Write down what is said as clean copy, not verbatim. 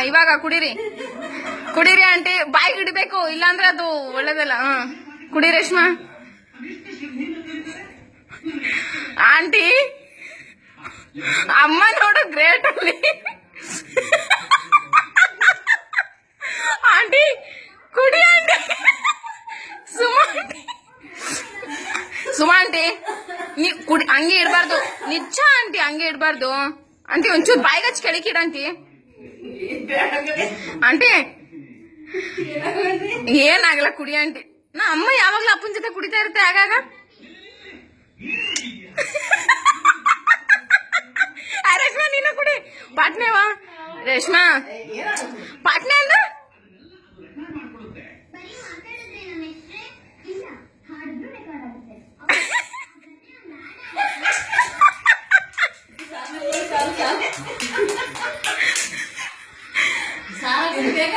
ಇವಾಗ ಕುಡೀರಿ ಕುಡೀರಿ ಆಂಟಿ, ಬಾಯಿಗೆ ಇಡಬೇಕು, ಇಲ್ಲಾಂದ್ರೆ ಅದು ಒಳ್ಳೇದಲ್ಲ. ಕುಡಿ ರೇಷ್ಮಾ. ಆಂಟಿ ಅಮ್ಮ ನೋಡು ಗ್ರೇಟ್ ಅಲ್ಲಿ. ಆಂಟಿ ಕುಡಿ ಆಂಟಿ. ಸುಮಾ ಆಂಟಿ ನೀ ಕುಡಿ, ಹಂಗೆ ಇಡಬಾರ್ದು ನಿಜ ಆಂಟಿ, ಹಂಗೆ ಇಡಬಾರ್ದು ಆಂಟಿ. ಒಂಚೂರು ಬಾಯಿಗೆ ಹಚ್ಚಿ ಕೆಳಕಿಡ ಆಂಟಿ. ಆಂಟಿ ಏನಾಗಲ್ಲ ಕುಡಿ ಆಂಟಿ. ನಾ ಅಮ್ಮ ಯಾವಾಗ್ಲೂ ಅಪ್ಪನ ಜೊತೆ ಕುಡಿತಾ ಇರುತ್ತೆ ಆಗಾಗ. ರೇಷ್ಮಾ ನೀನು ಕುಡಿ. ಪಾಟ್ನೆವಾ ರೇಷ್ಮಾ, ಪಾಟ್ನೆ ಅಂದ ಬೇಗ